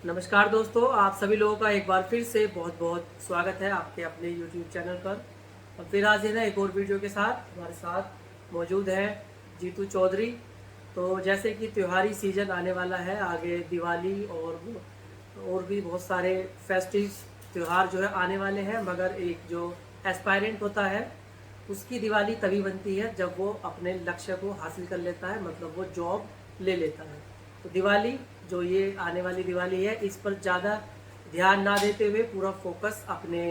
नमस्कार दोस्तों, आप सभी लोगों का एक बार फिर से बहुत बहुत स्वागत है आपके अपने YouTube चैनल पर। और फिर आज है ना एक और वीडियो के साथ हमारे साथ मौजूद है जीतू चौधरी। तो जैसे कि त्योहारी सीजन आने वाला है, आगे दिवाली और भी बहुत सारे फेस्टिव त्यौहार जो है आने वाले हैं, मगर एक जो एस्पायरेंट होता है उसकी दिवाली तभी बनती है जब वो अपने लक्ष्य को हासिल कर लेता है, मतलब वो जॉब ले लेता है। तो दिवाली जो ये आने वाली दिवाली है, इस पर ज़्यादा ध्यान ना देते हुए पूरा फोकस अपने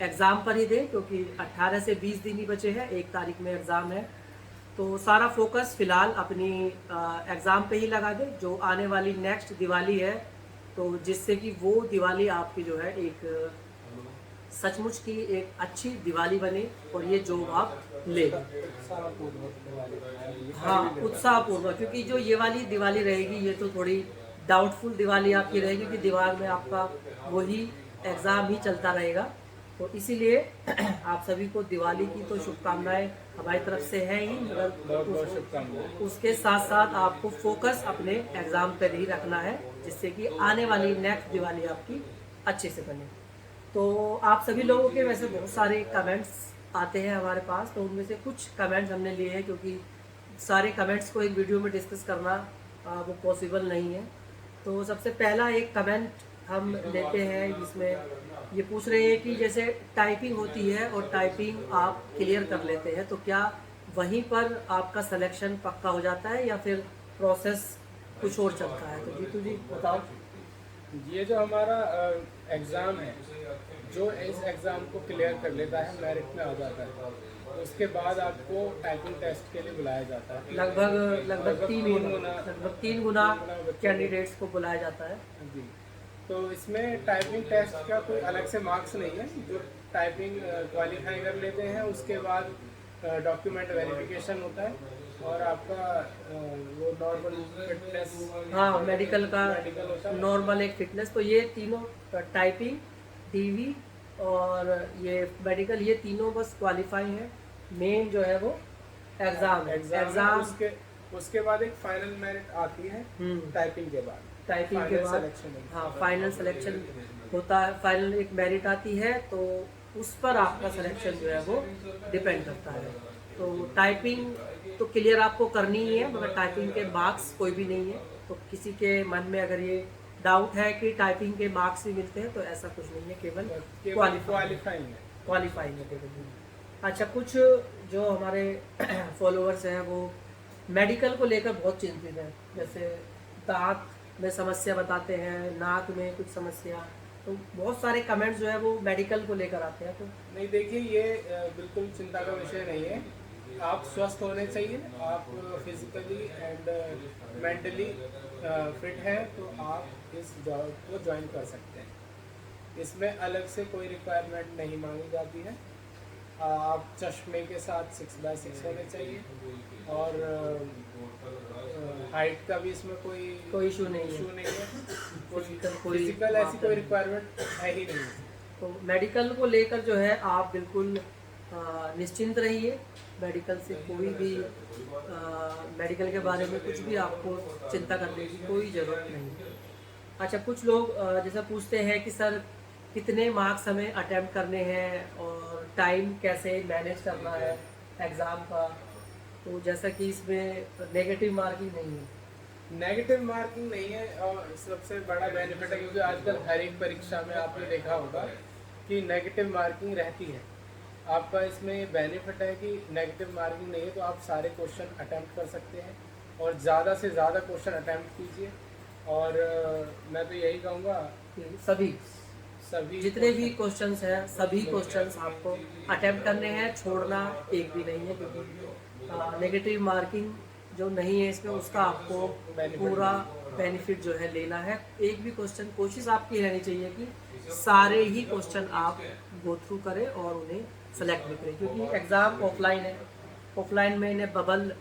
एग्ज़ाम पर ही दें, क्योंकि 18 से 20 दिन ही बचे हैं, 1 तारीख में एग्ज़ाम है। तो सारा फोकस फ़िलहाल अपनी एग्ज़ाम पे ही लगा दें जो आने वाली नेक्स्ट दिवाली है, तो जिससे कि वो दिवाली आपकी जो है एक सचमुच की एक अच्छी दिवाली बने और ये जॉब आप ले लें। हाँ, उत्साहपूर्वक, क्योंकि जो ये वाली दिवाली रहेगी ये तो थोड़ी डाउटफुल दिवाली आपकी रहेगी कि दिमाग में आपका वही एग्ज़ाम ही चलता रहेगा। तो इसीलिए आप सभी को दिवाली की तो शुभकामनाएं हमारी तरफ से है ही, मगर बहुत बहुत शुभकामनाएं। उसके साथ साथ आपको फोकस अपने एग्ज़ाम पर ही रखना है, जिससे कि आने वाली नेक्स्ट दिवाली आपकी अच्छे से बने। तो आप सभी लोगों के वैसे बहुत सारे कमेंट्स आते हैं हमारे पास, तो उनमें से कुछ कमेंट्स हमने लिए हैं, क्योंकि सारे कमेंट्स को एक वीडियो में डिस्कस करना वो पॉसिबल नहीं है। तो सबसे पहला एक कमेंट हम लेते हैं, जिसमें ये पूछ रहे हैं कि जैसे टाइपिंग होती है और टाइपिंग आप क्लियर कर लेते हैं, तो क्या वहीं पर आपका सिलेक्शन पक्का हो जाता है या फिर प्रोसेस कुछ और चलता है? तो जीतू जी बताओ। ये जो हमारा एग्ज़ाम है, जो इस एग्ज़ाम को क्लियर कर लेता है मेरिट में आ जाता है, तो उसके बाद आपको टाइपिंग टेस्ट के लिए बुलाया जाता है। लगभग लगभग लगभग तीन तीन गुना गुना लगभग 3 गुना बच्चों को। कैंडिडेट्स को बुलाया जाता है। जी, तो इसमें टाइपिंग टेस्ट का कोई अलग से मार्क्स नहीं है। जो टाइपिंग क्वालिफाई कर लेते हैं उसके बाद डॉक्यूमेंट वेरिफिकेशन होता है और आपका वो नॉर्मल फिटनेस हाँ, मेडिकल का मेडिकल होता है। नॉर्मल एक फिटनेस, तो ये तीनों टाइपिंग, डीवी और ये मेडिकल, ये तीनों बस क्वालिफाई हैं। मेन जो है वो एग्ज़ाम है। एग्जाम है। एग्ज़ाम उसके बाद एक फाइनल मेरिट आती है। टाइपिंग के बाद टाइपिंग के फाइनल बाद सिलेक्शन हाँ फाइनल सिलेक्शन होता है। फाइनल एक मेरिट आती है, तो उस पर आपका सिलेक्शन जो है वो डिपेंड करता है। तो टाइपिंग तो क्लियर आपको करनी ही है, मगर टाइपिंग के मार्क्स कोई भी नहीं है। तो किसी के मन में अगर ये डाउट है कि टाइपिंग के मार्क्स भी मिलते हैं, तो ऐसा कुछ नहीं है, केवल क्वालिफाइंग है। क्वालिफाइंग है केवल। अच्छा, कुछ जो हमारे फॉलोअर्स हैं वो मेडिकल को लेकर बहुत चिंतित हैं, जैसे दांत में समस्या बताते हैं, नाक में कुछ समस्या। तो बहुत सारे कमेंट्स जो है वो मेडिकल को लेकर आते हैं। तो नहीं, देखिए, ये बिल्कुल चिंता का विषय नहीं है। आप स्वस्थ होने चाहिए। आप फिजिकली एंड मेंटली फिट हैं तो आप इस जॉब को ज्वाइन कर सकते हैं। इसमें अलग से कोई रिक्वायरमेंट नहीं मांगी जाती है। आप चश्मे के साथ 6x6 होने चाहिए और हाइट का भी इसमें कोई इशू नहीं इशू है। नहीं है। फिजिकल ऐसी कोई रिक्वायरमेंट है ही नहीं। तो मेडिकल को लेकर जो है आप बिल्कुल निश्चिंत रहिए। मेडिकल से कोई भी मेडिकल के बारे में कुछ भी आपको चिंता करने की कोई ज़रूरत नहीं है। अच्छा, कुछ लोग जैसा पूछते हैं कि सर कितने मार्क्स हमें अटेम्प्ट करने हैं और टाइम कैसे मैनेज करना है एग्ज़ाम का। तो जैसा कि इसमें नेगेटिव मार्किंग नहीं है। नेगेटिव मार्किंग नहीं है और सबसे बड़ा बेनिफिट है, क्योंकि आजकल हर एक परीक्षा में आपने देखा होगा कि नेगेटिव मार्किंग रहती है। आपका इसमें ये बेनिफिट है कि नेगेटिव मार्किंग नहीं है, तो आप सारे क्वेश्चन अटेम्प्ट कर सकते हैं और ज़्यादा से ज़्यादा क्वेश्चन अटेम्प्ट कीजिए। और मैं तो यही कहूँगा कि सभी जितने भी क्वेश्चंस हैं, सभी क्वेश्चंस आपको अटेम्प्ट करने हैं, छोड़ना एक भी नहीं है, क्योंकि नेगेटिव मार्किंग जो नहीं है इसमें, उसका आपको पूरा बेनिफिट जो है लेना है। एक भी क्वेश्चन, कोशिश आपकी रहनी चाहिए कि सारे ही क्वेश्चन आप गो थ्रू करें और उन्हें सेलेक्ट भी करें, क्योंकि एग्ज़ाम ऑफलाइन है। ऑफलाइन में इन्हें बबल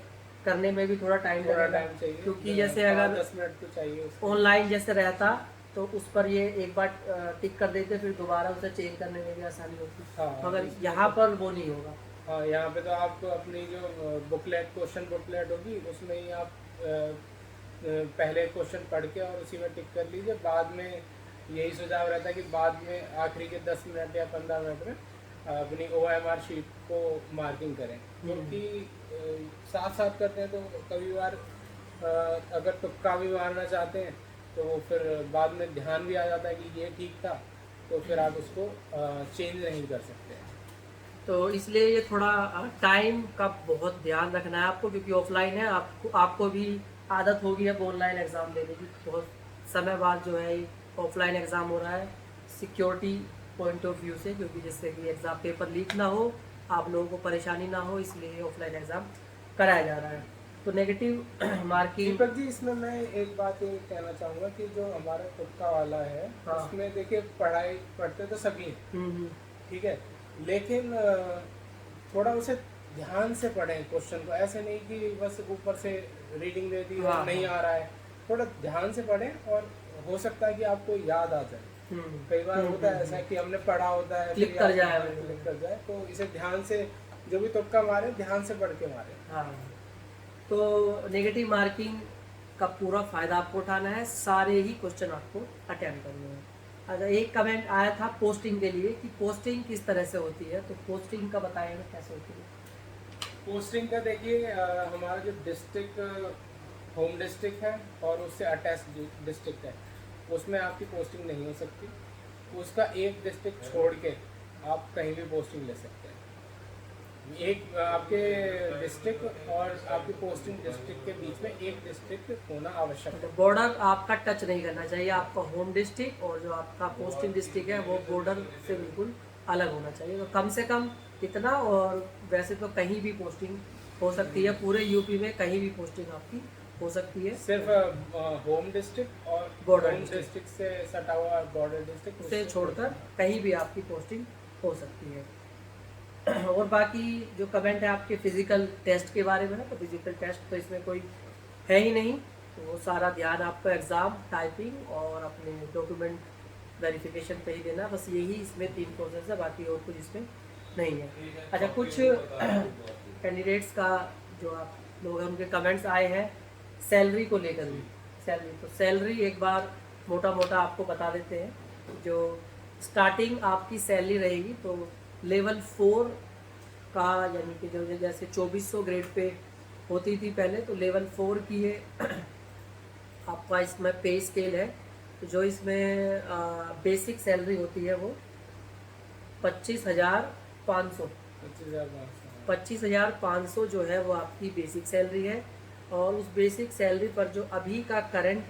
करने में भी थोड़ा टाइम लगेगा, चाहिए, क्योंकि जैसे अगर 10 मिनट तो चाहिए उसको। ऑनलाइन जैसे रहता तो उस पर ये एक बार टिक कर देते, फिर दोबारा उसे चेंज करने में भी आसानी होती। हाँ, मगर यहाँ पर वो नहीं होगा। हाँ, यहाँ पे तो आपको अपनी जो बुकलेट, क्वेश्चन बुकलेट होगी, उसमें ही आप पहले क्वेश्चन पढ़ के और उसी में टिक कर लीजिए। बाद में यही सुझाव रहता है कि बाद में आखिरी के 10 मिनट या 15 मिनट में अपनी OMR शीट को मार्किंग करें, क्योंकि साथ साथ करते हैं तो कभी बार अगर तुक्का भी मारना चाहते हैं तो फिर बाद में ध्यान भी आ जाता है कि ये ठीक था, तो फिर आप उसको चेंज नहीं कर सकते। तो इसलिए ये थोड़ा टाइम का बहुत ध्यान रखना है आपको, क्योंकि ऑफलाइन है, आपको भी आदत होगी अब ऑनलाइन एग्ज़ाम देने की। बहुत समय बाद जो है ऑफलाइन एग्ज़ाम हो रहा है सिक्योरिटी पॉइंट ऑफ व्यू से, क्योंकि जिससे कि एग्ज़ाम पेपर लीक ना हो, आप लोगों को परेशानी ना हो, इसलिए ऑफलाइन एग्ज़ाम कराया जा रहा है। तो नेगेटिव मार्किंग। दीपक जी, इसमें मैं एक बात ये कहना चाहूँगा कि जो हमारा तुक्का वाला है, हाँ। उसमें देखिए पढ़ाई पढ़ते तो सभी हैं, ठीक है, लेकिन थोड़ा उसे ध्यान से पढ़ें क्वेश्चन को। ऐसे नहीं कि बस ऊपर से रीडिंग दे दी और नहीं आ रहा है, थोड़ा ध्यान से पढ़ें और हो सकता है कि आपको याद आ जाए। कई बार होता है ऐसा कि हमने पढ़ा होता है, क्लिक कर जाए, क्लिक कर जाए, तो इसे ध्यान से, जो भी तुक्का मारे ध्यान से पढ़ के मारे। हाँ, तो नेगेटिव मार्किंग का पूरा फ़ायदा आपको उठाना है, सारे ही क्वेश्चन आपको अटेम्प्ट करने हैं। अच्छा, एक कमेंट आया था पोस्टिंग के लिए कि पोस्टिंग किस तरह से होती है, तो पोस्टिंग का बताएंगे कैसे होती है। पोस्टिंग का देखिए, हमारा जो डिस्ट्रिक्ट होम डिस्ट्रिक्ट है और उससे अटैच डिस्ट्रिक्ट है, उसमें आपकी पोस्टिंग नहीं हो सकती। उसका एक डिस्ट्रिक्ट छोड़ के आप कहीं भी पोस्टिंग ले सकते हैं। एक आपके डिस्ट्रिक्ट और आपकी पोस्टिंग डिस्ट्रिक्ट के बीच में एक डिस्ट्रिक्ट होना आवश्यक है। बॉर्डर आपका टच नहीं करना चाहिए, आपका होम डिस्ट्रिक्ट और जो आपका पोस्टिंग डिस्ट्रिक्ट है वो बॉर्डर से बिल्कुल अलग होना चाहिए। तो कम से कम इतना, और वैसे तो कहीं भी पोस्टिंग हो सकती है, पूरे यूपी में कहीं भी पोस्टिंग आपकी हो सकती है। सिर्फ होम डिस्ट्रिक्ट और बॉर्डर डिस्ट्रिक्ट से सटा हुआ बॉर्डर डिस्ट्रिक्ट से छोड़कर कहीं भी आपकी पोस्टिंग हो सकती है। और बाकी जो कमेंट है आपके फिजिकल टेस्ट के बारे में है, तो फिजिकल टेस्ट तो इसमें कोई है ही नहीं, तो वो सारा ध्यान आपको एग्ज़ाम, टाइपिंग और अपने डॉक्यूमेंट वेरिफिकेशन पे ही देना, बस यही इसमें 3 प्रोसेस है, बाकी और कुछ इसमें नहीं है। अच्छा, कुछ कैंडिडेट्स का जो आप लोग हैं उनके कमेंट्स आए हैं सैलरी को लेकर भी। तो सैलरी एक बार मोटा मोटा आपको बता देते हैं। जो स्टार्टिंग आपकी सैलरी रहेगी, तो लेवल 4 का, यानी कि जो जैसे 2400 ग्रेड पे होती थी पहले, तो लेवल 4 की ये आपका इसमें पे स्केल है। तो जो इसमें बेसिक सैलरी होती है वो 25,500 25,500 जो है वो आपकी बेसिक सैलरी है। और उस बेसिक सैलरी पर जो अभी का करंट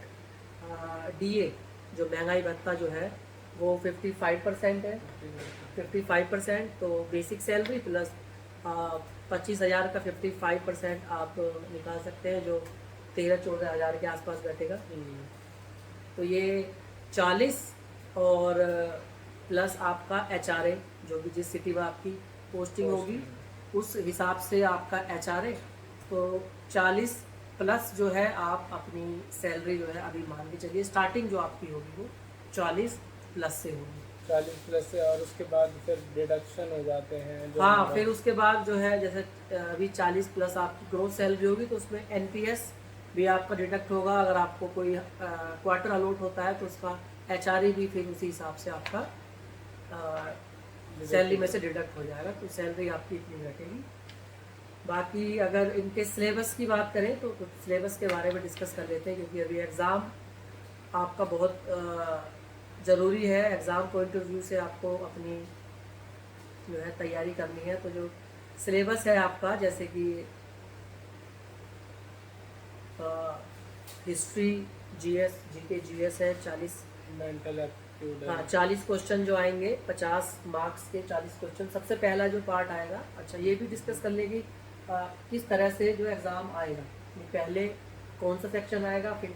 DA, जो महंगाई भत्ता जो है वो 55% है। 55%, तो बेसिक सैलरी प्लस 25,000 का 55% आप निकाल सकते हैं, जो 13-14 हज़ार के आसपास बैठेगा। तो ये 40 और प्लस आपका HRA, जो भी जिस सिटी में आपकी पोस्टिंग होगी उस हिसाब से आपका HRA, तो 40 प्लस जो है आप अपनी सैलरी जो है अभी मान के चलिए स्टार्टिंग जो आपकी होगी वो 40 प्लस से होगी। 40 प्लस से, और उसके बाद फिर डिडक्शन हो जाते हैं जो हाँ, फिर उसके बाद जो है जैसे अभी 40 प्लस आपकी ग्रोथ सैलरी होगी, तो उसमें NPS भी आपका डिडक्ट होगा। अगर आपको कोई क्वार्टर अलॉट होता है तो उसका HRA भी फिर उसी हिसाब से आपका सैलरी में से डिडक्ट हो जाएगा, तो सैलरी आपकी इतनी घटेगी। बाकी अगर इनके सिलेबस की बात करें तो सिलेबस के बारे में डिस्कस कर लेते हैं, क्योंकि अभी एग्ज़ाम आपका बहुत ज़रूरी है। एग्ज़ाम पॉइंट ऑफ व्यू से आपको अपनी जो है तैयारी करनी है। तो जो सिलेबस है आपका, जैसे कि हिस्ट्री, GS, GK, GS है 40, मेंटल एप्टीट्यूड। हाँ 40 क्वेश्चन जो आएंगे, 50 मार्क्स के 40 क्वेश्चन। सबसे पहला जो पार्ट आएगा, अच्छा ये भी डिस्कस कर लेंगे किस तरह से जो एग्ज़ाम आएगा, पहले कौन सा सेक्शन आएगा, फिर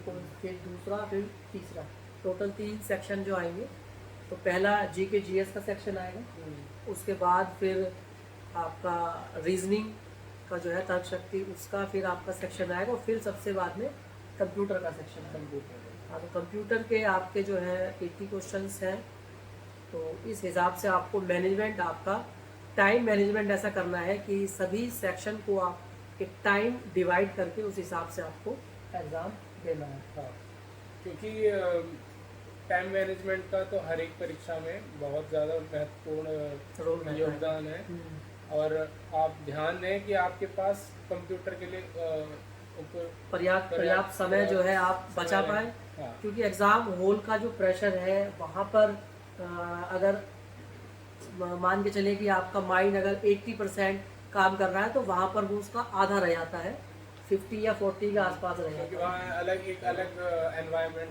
दूसरा, फिर तीसरा, टोटल 3 सेक्शन जो आएंगे। तो पहला GK GS का सेक्शन आएगा, उसके बाद फिर आपका रीजनिंग का जो है तर्क शक्ति, उसका फिर आपका सेक्शन आएगा, और फिर सबसे बाद में कंप्यूटर का सेक्शन आएगा। हाँ, तो कंप्यूटर के आपके जो है 80 क्वेश्चंस हैं। तो इस हिसाब से आपको मैनेजमेंट, आपका टाइम मैनेजमेंट ऐसा करना है कि सभी सेक्शन को आप एक टाइम डिवाइड करके उस हिसाब से आपको एग्ज़ाम देना है। हाँ, क्योंकि टाइम मैनेजमेंट का तो हर एक परीक्षा में बहुत ज़्यादा रोल महत्वपूर्ण रहता है। योगदान है। और आप ध्यान दें कि आपके पास कंप्यूटर के लिए पर्याप्त समय जो है आप बचा समय पाए, रहे। हाँ, क्योंकि एग्ज़ाम हॉल का जो प्रेशर है वहाँ पर अगर मान के चले कि आपका माइंड अगर 80% काम कर रहा है तो वहाँ पर वो उसका आधा रह जाता है, 50 या 40 के आसपास रह क्योंकि जाता है। वहाँ एक अलग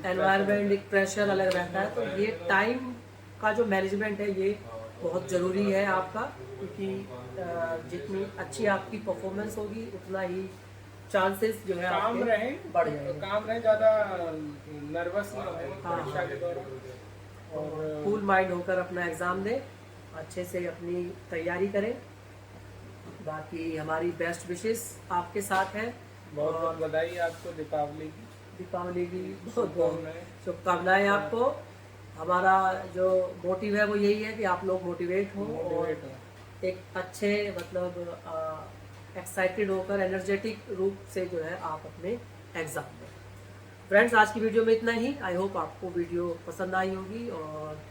एनवायरनमेंट एक प्रेशर अलग रहता है, तो ये टाइम का जो मैनेजमेंट है ये बहुत ज़रूरी है आपका, क्योंकि जितनी अच्छी आपकी परफॉर्मेंस होगी उतना ही चांसेस जो है काम आपके रहे बढ़ जाएंगे। काम रहे, ज़्यादा नर्वस ना हो हाँ, परीक्षा के दौरान। और और कूल माइंड होकर अपना एग्ज़ाम दें, अच्छे से अपनी तैयारी करें। बाकी हमारी बेस्ट विशेस आपके साथ है, बहुत और बहुत बधाई आपको दीपावली की दीपावली की बहुत बहुत शुभकामनाएं। शुभकामनाएं आपको। हमारा जो मोटिव है वो यही है कि आप लोग मोटिवेट हो और मोटिवेट हो। एक अच्छे मतलब एक्साइटेड होकर एनर्जेटिक रूप से जो है आप अपने एग्ज़ाम दें। फ्रेंड्स, आज की वीडियो में इतना ही। आई होप आपको वीडियो पसंद आई होगी और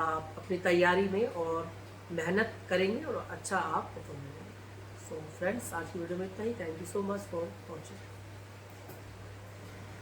आप अपनी तैयारी में और मेहनत करेंगे और अच्छा आप परफॉर्म करेंगे। सो फ्रेंड्स, आज की वीडियो में इतना ही। Thank you so much for watching.